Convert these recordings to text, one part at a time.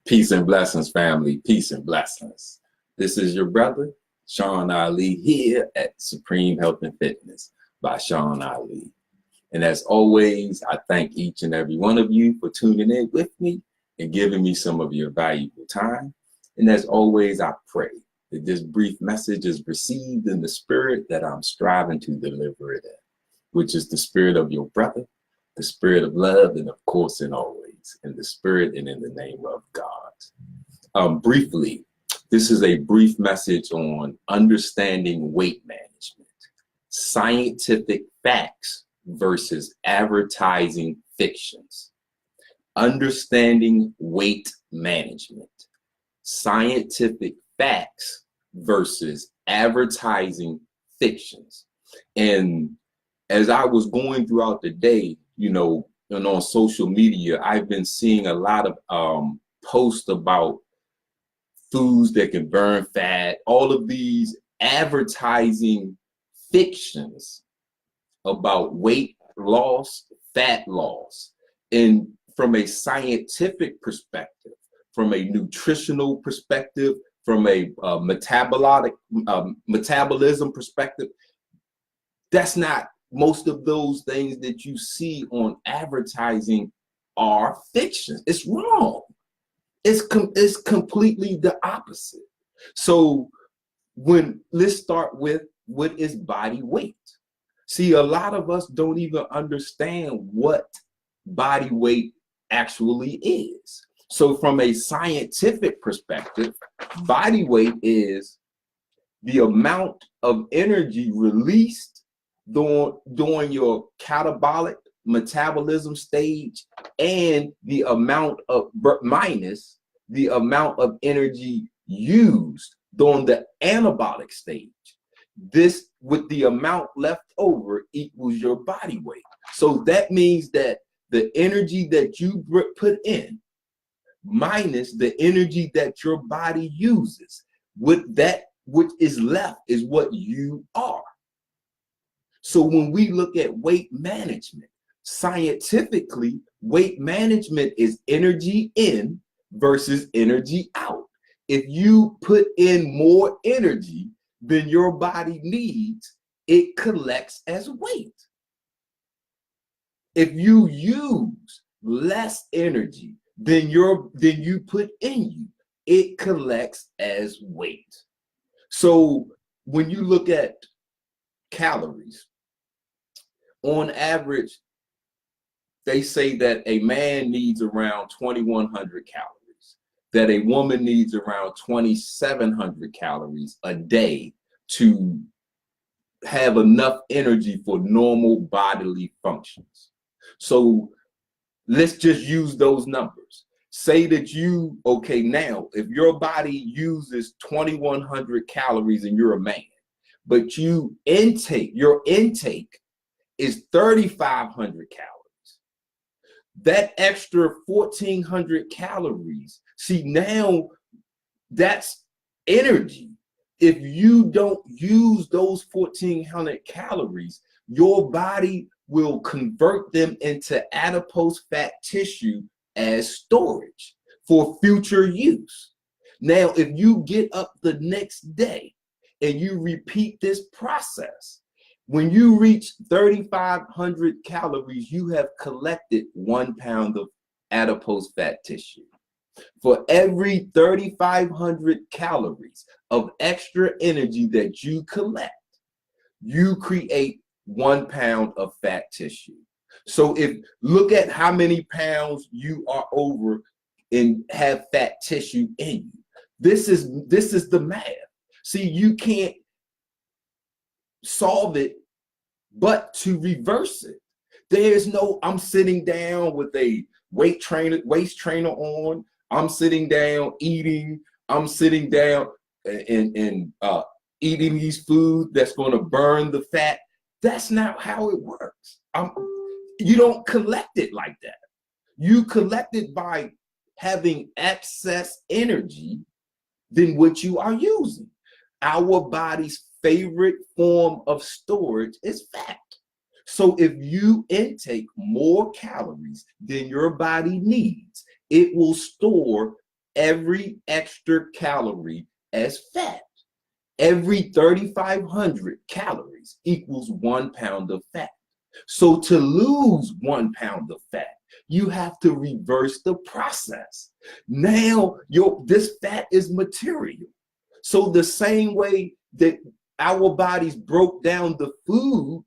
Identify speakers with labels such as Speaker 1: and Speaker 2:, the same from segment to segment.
Speaker 1: Peace and blessings, family. Peace and blessings. This is your brother, Sean Ali, here at Supreme Health and Fitness by Sean Ali. And as always, I thank each and every one of you for tuning in with me and giving me some of your valuable time. And as always, I pray that this brief message is received in the spirit that I'm striving to deliver it in, which is the spirit of your brother, the spirit of love, and of course, and always, in the spirit and in the name of God. Briefly, this is a brief message on understanding weight management, scientific facts versus advertising fictions. Understanding weight management, scientific facts versus advertising fictions. And as I was going throughout the day, and on social media, I've been seeing a lot of posts about foods that can burn fat, all of these advertising fictions about weight loss, fat loss. And from a scientific perspective, from a nutritional perspective, from a metabolism perspective, that's not most of those things that you see on advertising are fictions. It's wrong. It's completely the opposite. So let's start with what is body weight. See, a lot of us don't even understand what body weight actually is. So from a scientific perspective, body weight is the amount of energy released during your catabolic metabolism stage and the amount of minus the amount of energy used during the anabolic stage. This, with the amount left over, equals your body weight. So that means that the energy that you put in minus the energy that your body uses, with that which is left is what you are. So when we look at weight management, scientifically, weight management is energy in versus energy out. If you put in more energy than your body needs, it collects as weight. If you use less energy than you put in you, it collects as weight. So when you look at calories, on average, they say that a man needs around 2,100 calories, that a woman needs around 2,700 calories a day to have enough energy for normal bodily functions. So let's just use those numbers. Say that now, if your body uses 2,100 calories and you're a man, but your intake is 3,500 calories. That extra 1,400 calories, see, now that's energy. If you don't use those 1,400 calories, your body will convert them into adipose fat tissue as storage for future use. Now, if you get up the next day and you repeat this process, when you reach 3,500 calories, you have collected 1 pound of adipose fat tissue. For every 3,500 calories of extra energy that you collect, you create 1 pound of fat tissue. So look at how many pounds you are over and have fat tissue in you. This is the math. See, you can't solve it but to reverse it. There's no, I'm sitting down with a waist trainer on, I'm sitting down eating, I'm sitting down and eating these food that's going to burn the fat. That's not how it works. You don't collect it like that. You collect it by having excess energy than what you are using. Our body's favorite form of storage is fat. So if you intake more calories than your body needs, it will store every extra calorie as fat. Every 3,500 calories equals 1 pound of fat. So to lose 1 pound of fat, you have to reverse the process. Now this fat is material. So the same way that our bodies broke down the food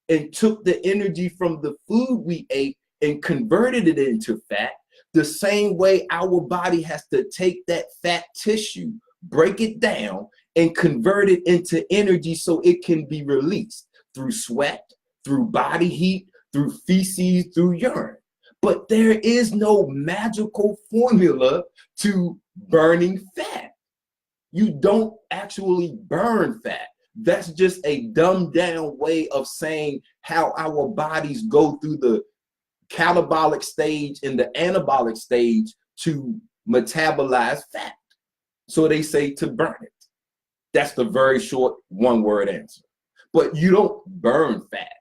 Speaker 1: and took the energy from the food we ate and converted it into fat, the same way our body has to take that fat tissue, break it down, and convert it into energy so it can be released through sweat, through body heat, through feces, through urine. But there is no magical formula to burning fat. You don't actually burn fat. That's just a dumbed down way of saying how our bodies go through the catabolic stage and the anabolic stage to metabolize fat. So they say to burn it. That's the very short one-word answer. But you don't burn fat.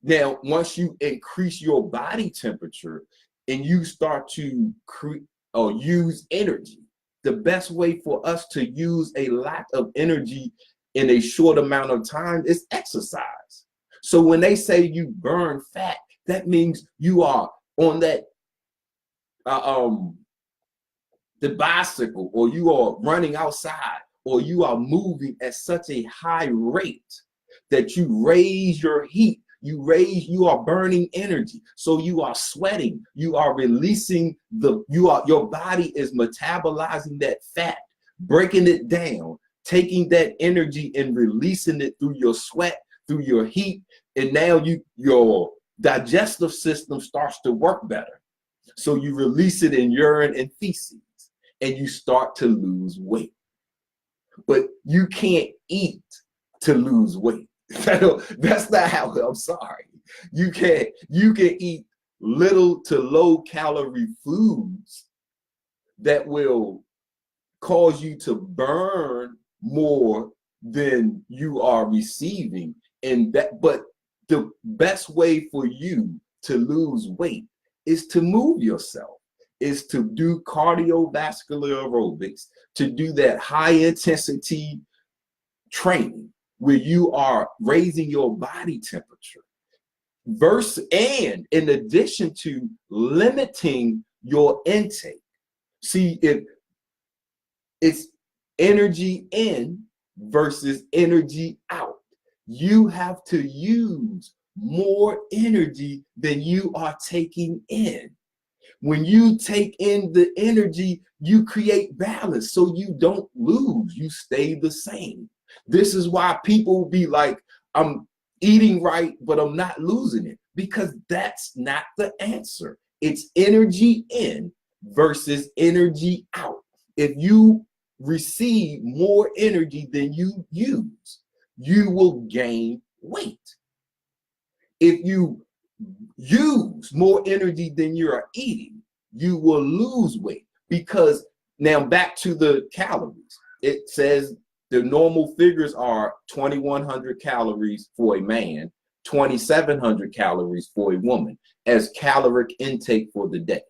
Speaker 1: Now, once you increase your body temperature and you start to use energy, the best way for us to use a lot of energy in a short amount of time is exercise. So when they say you burn fat, that means you are on that the bicycle, or you are running outside, or you are moving at such a high rate that you raise your heat. You are burning energy. So you are sweating, you are releasing your body is metabolizing that fat, breaking it down, taking that energy and releasing it through your sweat, through your heat. And now your digestive system starts to work better. So you release it in urine and feces and you start to lose weight. But you can't eat to lose weight. That's not how, I'm sorry. You can eat little to low calorie foods that will cause you to burn more than you are receiving. But the best way for you to lose weight is to move yourself, is to do cardiovascular aerobics, to do that high intensity training where you are raising your body temperature. And in addition to limiting your intake. See, it's energy in versus energy out. You have to use more energy than you are taking in. When you take in the energy, you create balance so you don't lose, you stay the same. This is why people be like, I'm eating right, but I'm not losing it, because that's not the answer. It's energy in versus energy out. If you receive more energy than you use, you will gain weight. If you use more energy than you are eating, you will lose weight. Because now back to the calories, it says the normal figures are 2,100 calories for a man, 2,700 calories for a woman as caloric intake for the day.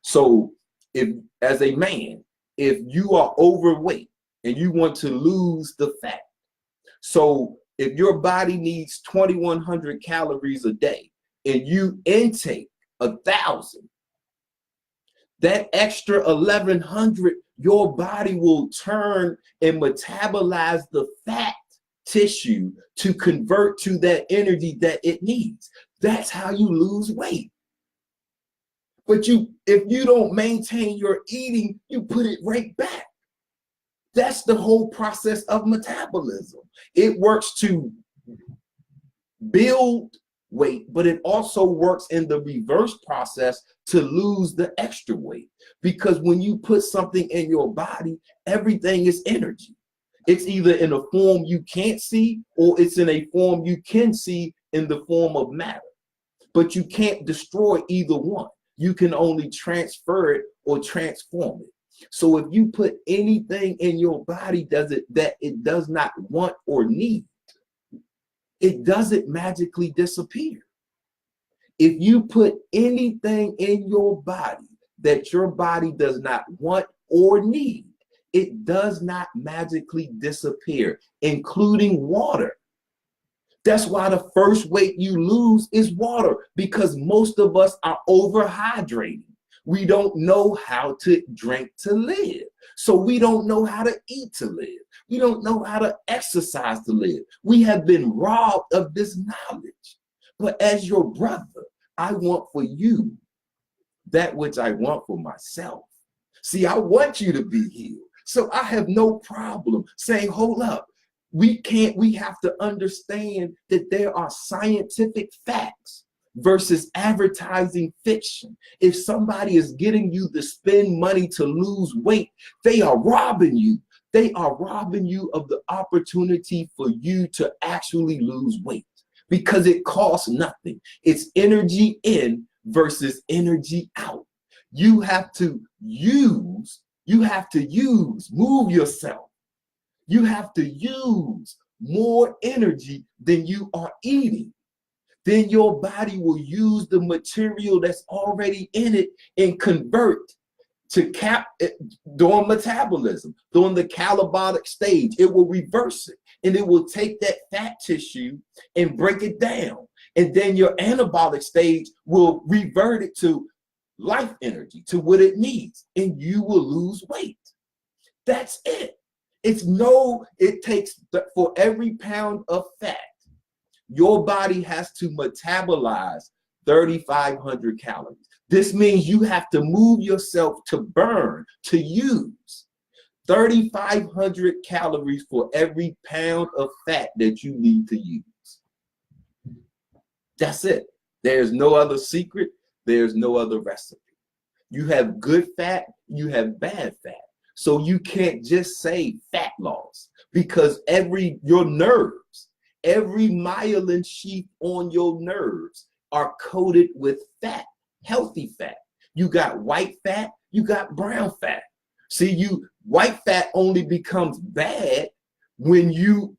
Speaker 1: So if, as a man, if you are overweight and you want to lose the fat, so if your body needs 2,100 calories a day and you intake 1,000, that extra 1,100, your body will turn and metabolize the fat tissue to convert to that energy that it needs. That's how you lose weight. But if you don't maintain your eating, you put it right back. That's the whole process of metabolism. It works to build weight, but it also works in the reverse process to lose the extra weight. Because when you put something in your body, everything is energy. It's either in a form you can't see, or it's in a form you can see in the form of matter. But you can't destroy either one. You can only transfer it or transform it. So if you put anything in your body that it does not want or need, it doesn't magically disappear. If you put anything in your body that your body does not want or need, it does not magically disappear, including water. That's why the first weight you lose is water, because most of us are overhydrating. We don't know how to drink to live. So we don't know how to eat to live. We don't know how to exercise to live. We have been robbed of this knowledge. But as your brother, I want for you that which I want for myself. See, I want you to be healed. So I have no problem saying, hold up. We have to understand that there are scientific facts versus advertising fiction. If somebody is getting you to spend money to lose weight, they are robbing you. They are robbing you of the opportunity for you to actually lose weight, because it costs nothing. It's energy in versus energy out. You have to move yourself. You have to use more energy than you are eating. Then your body will use the material that's already in it and convert to during metabolism, during the catabolic stage. It will reverse it, and it will take that fat tissue and break it down. And then your anabolic stage will revert it to life energy, to what it needs, and you will lose weight. That's it. It takes, for every pound of fat, your body has to metabolize 3,500 calories. This means you have to move yourself to burn, to use 3,500 calories for every pound of fat that you need to use. That's it. There's no other secret. There's no other recipe. You have good fat, you have bad fat. So you can't just say fat loss, because your nerves, every myelin sheath on your nerves are coated with fat, healthy fat. You got white fat, you got brown fat. See, white fat only becomes bad when you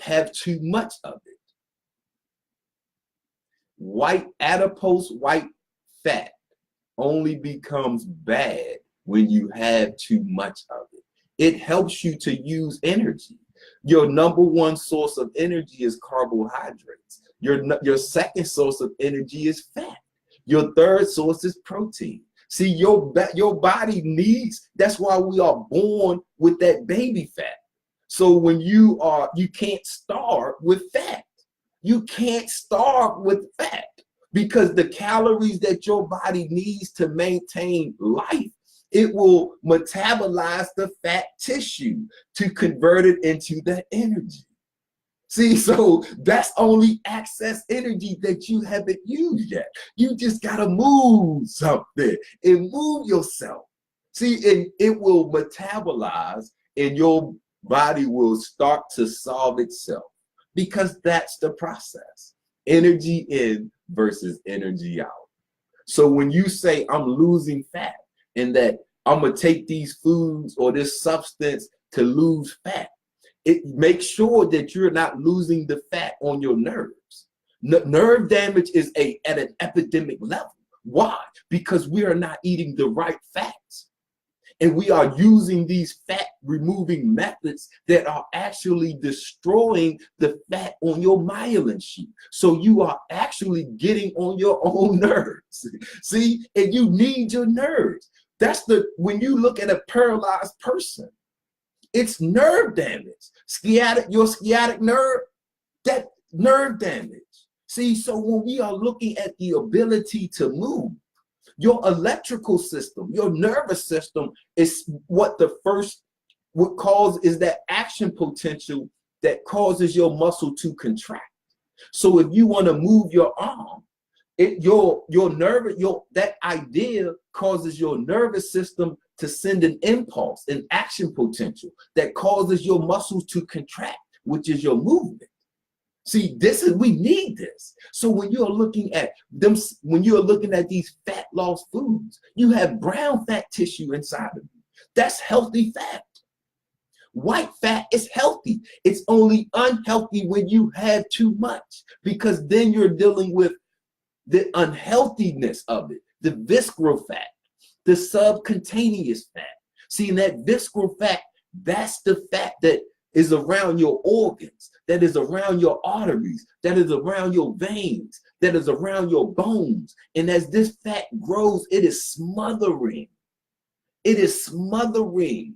Speaker 1: have too much of it. Adipose white fat only becomes bad when you have too much of it. It helps you to use energy. Your number one source of energy is carbohydrates. Your second source of energy is fat. Your third source is protein. See, your body needs, that's why we are born with that baby fat. So when you can't starve with fat. You can't starve with fat, because the calories that your body needs to maintain life, it will metabolize the fat tissue to convert it into that energy. See, so that's only excess energy that you haven't used yet. You just gotta move something and move yourself. See, and it will metabolize, and your body will start to solve itself, because that's the process. Energy in versus energy out. So when you say I'm losing fat, and that I'm gonna take these foods or this substance to lose fat, it makes sure that you're not losing the fat on your nerves. Nerve damage is at an epidemic level. Why? Because we are not eating the right fats. And we are using these fat removing methods that are actually destroying the fat on your myelin sheath. So you are actually getting on your own nerves. See, and you need your nerves. When you look at a paralyzed person, it's nerve damage. Your sciatic nerve, that nerve damage. See, so when we are looking at the ability to move, your electrical system, your nervous system is what causes that action potential that causes your muscle to contract. So if you want to move your arm, that idea causes your nervous system to send an impulse, an action potential that causes your muscles to contract, which is your movement. See, we need this. So when you're looking at these fat loss foods, you have brown fat tissue inside of you. That's healthy fat. White fat is healthy. It's only unhealthy when you have too much, because then you're dealing with the unhealthiness of it, the visceral fat. the subcutaneous fat. See, that visceral fat, that's the fat that is around your organs, that is around your arteries, that is around your veins, that is around your bones. And as this fat grows, it is smothering. It is smothering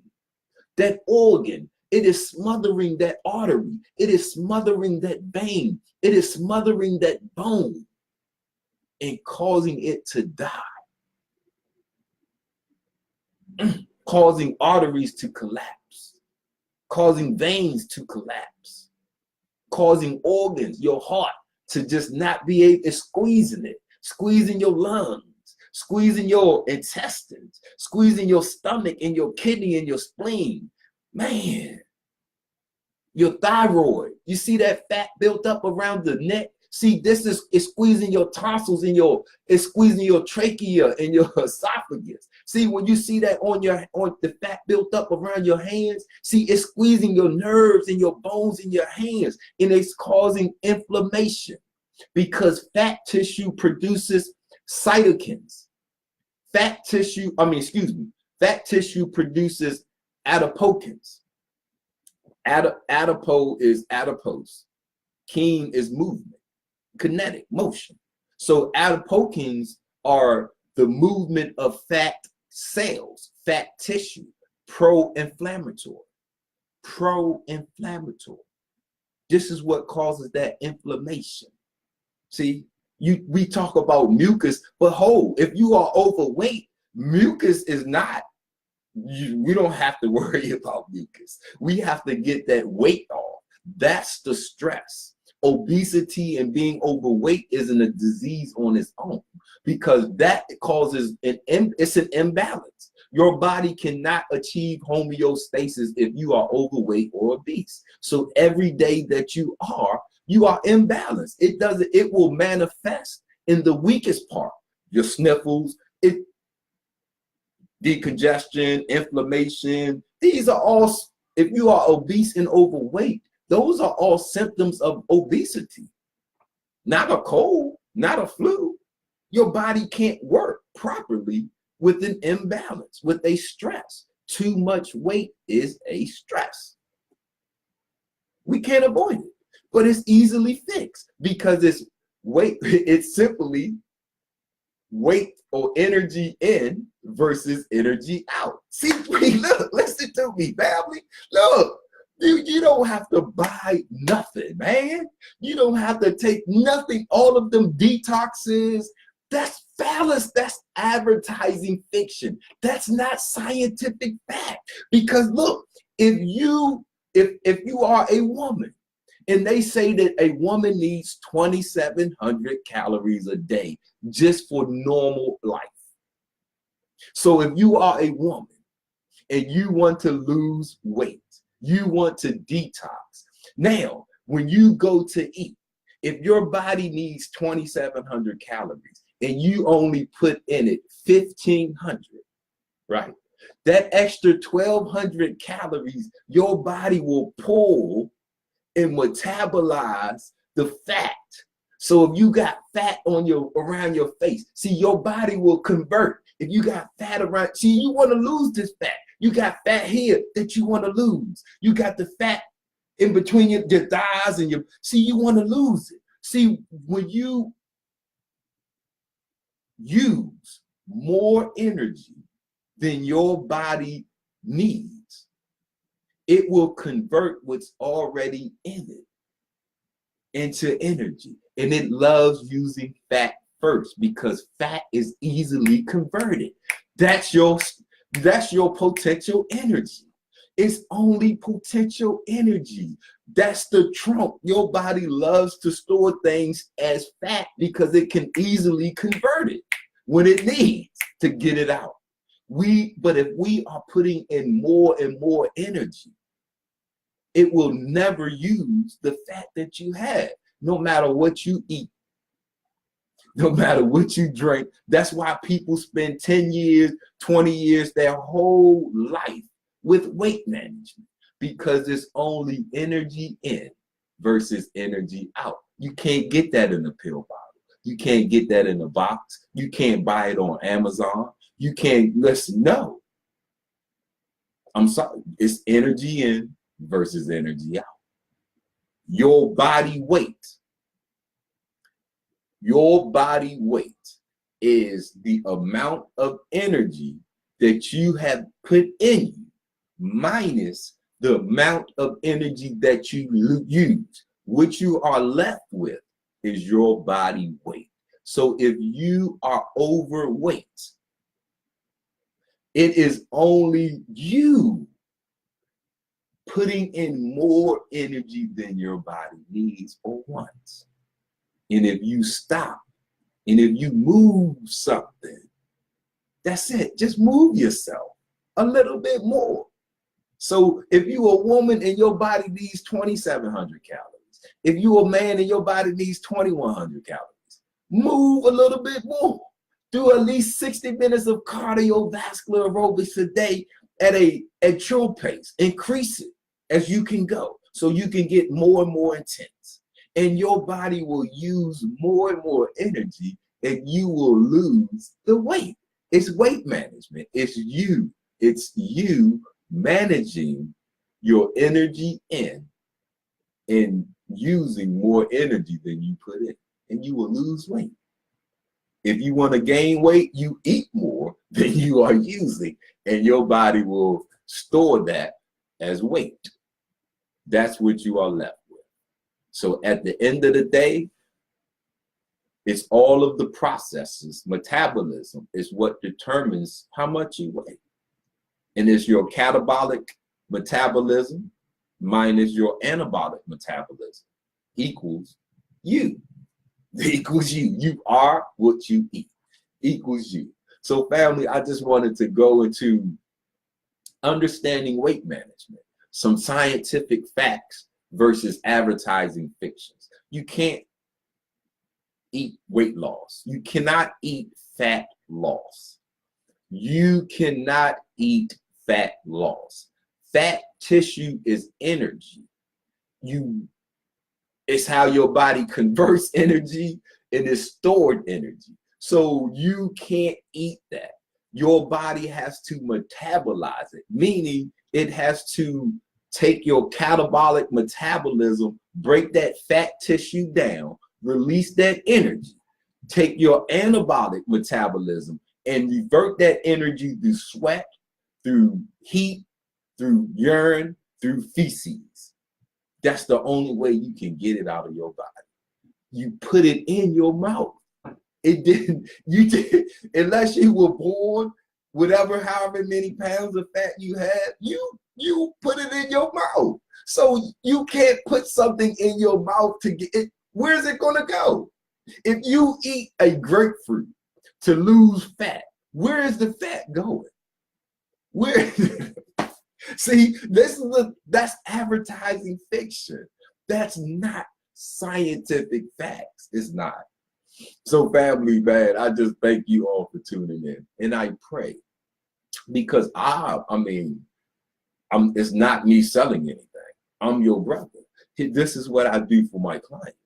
Speaker 1: that organ. It is smothering that artery. It is smothering that vein. It is smothering that bone and causing it to die. Causing arteries to collapse, causing veins to collapse, causing organs, your heart, to just not be able to squeezing it, squeezing your lungs, squeezing your intestines, squeezing your stomach and your kidney and your spleen. Man, your thyroid, you see that fat built up around the neck? See, this is squeezing your tonsils and it's squeezing your trachea and your esophagus. See, when you see that on the fat built up around your hands, see, it's squeezing your nerves and your bones in your hands, and it's causing inflammation because fat tissue produces cytokines. Fat tissue produces adipokines. Adipo is adipose. Kine is movement. Kinetic motion. So adipokines are the movement of fat cells, fat tissue, pro-inflammatory. Pro-inflammatory. This is what causes that inflammation. See, we talk about mucus, but if you are overweight, mucus is not, we don't have to worry about mucus. We have to get that weight off. That's the stress. Obesity and being overweight isn't a disease on its own, because that causes it's an imbalance. Your body cannot achieve homeostasis if you are overweight or obese. So every day that you are imbalanced. It will manifest in the weakest part, your sniffles, decongestion, inflammation. These are all, if you are obese and overweight, those are all symptoms of obesity. Not a cold, not a flu. Your body can't work properly with an imbalance, with a stress. Too much weight is a stress. We can't avoid it, but it's easily fixed because it's simply weight or energy in versus energy out. See, look, listen to me, family. Look. You don't have to buy nothing, man. You don't have to take nothing. All of them detoxes, that's fallacious. That's advertising fiction. That's not scientific fact. Because look, if you are a woman and they say that a woman needs 2,700 calories a day just for normal life. So if you are a woman and you want to lose weight, you want to detox. Now, when you go to eat, if your body needs 2,700 calories and you only put in it 1,500, right? That extra 1,200 calories, your body will pull and metabolize the fat. So if you got fat around your face, see, your body will convert. If you got fat around, see, you want to lose this fat. You got fat here that you want to lose. You got the fat in between your thighs and you want to lose it. See, when you use more energy than your body needs, it will convert what's already in it into energy. And it loves using fat first because fat is easily converted. That's your potential energy. It's only potential energy. That's the trunk. Your body loves to store things as fat because it can easily convert it when it needs to get it out. But if we are putting in more and more energy, it will never use the fat that you have, no matter what you eat. No matter what you drink. That's why people spend 10 years, 20 years, their whole life with weight management, because it's only energy in versus energy out. You can't get that in a pill bottle. You can't get that in a box. You can't buy it on Amazon. You can't listen. No, I'm sorry. It's energy in versus energy out. Your body weight is the amount of energy that you have put in you minus the amount of energy that you use. What you are left with is your body weight. So if you are overweight, it is only you putting in more energy than your body needs or wants. And if you stop, and if you move something, that's it. Just move yourself a little bit more. So if you're a woman and your body needs 2,700 calories, if you're a man and your body needs 2,100 calories, move a little bit more. Do at least 60 minutes of cardiovascular aerobics a day at your pace. Increase it as you can go so you can get more and more intense. And your body will use more and more energy and you will lose the weight. It's weight management. It's you managing your energy in and using more energy than you put in, and you will lose weight. If you want to gain weight, you eat more than you are using, and your body will store that as weight. That's what you are left with. So at the end of the day, it's all of the processes. Metabolism is what determines how much you weigh. And it's your catabolic metabolism minus your anabolic metabolism equals you. Equals you. You are what you eat. Equals you. So family, I just wanted to go into understanding weight management, some scientific facts versus advertising fictions. You can't eat weight loss. You cannot eat fat loss. You cannot eat fat loss. Fat tissue is energy. It's how your body converts energy and is stored energy. So you can't eat that. Your body has to metabolize it, meaning it has to take your catabolic metabolism, break that fat tissue down, release that energy, take your anabolic metabolism and revert that energy through sweat, through heat, through urine, through feces. That's the only way you can get it out of your body. You put it in your mouth. Unless you were born, however many pounds of fat you had, you put it in your mouth. So you can't put something in your mouth to get it. Where's it gonna go? If you eat a grapefruit to lose fat, where is the fat going? Where? See, that's advertising fiction. That's not scientific facts. It's not. So family, man, I just thank you all for tuning in. And I pray, because it's not me selling anything. I'm your brother. This is what I do for my clients.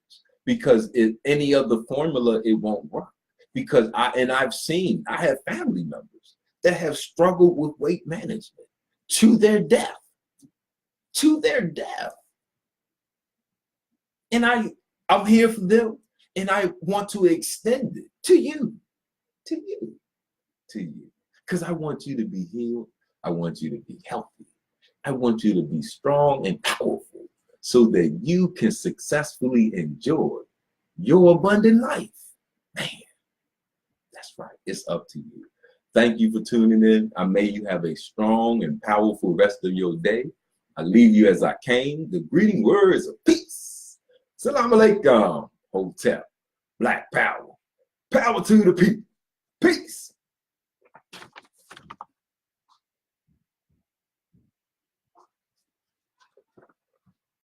Speaker 1: Because any other formula, it won't work. Because I have family members that have struggled with weight management to their death. And I'm here for them, and I want to extend it to you. Because I want you to be healed. I want you to be healthy. I want you to be strong and powerful so that you can successfully enjoy your abundant life. Man, that's right. It's up to you. Thank you for tuning in. I may you have a strong and powerful rest of your day. I leave you as I came. The greeting words of peace. Salam alaikum. Hotel. Black power. Power to the people. Peace.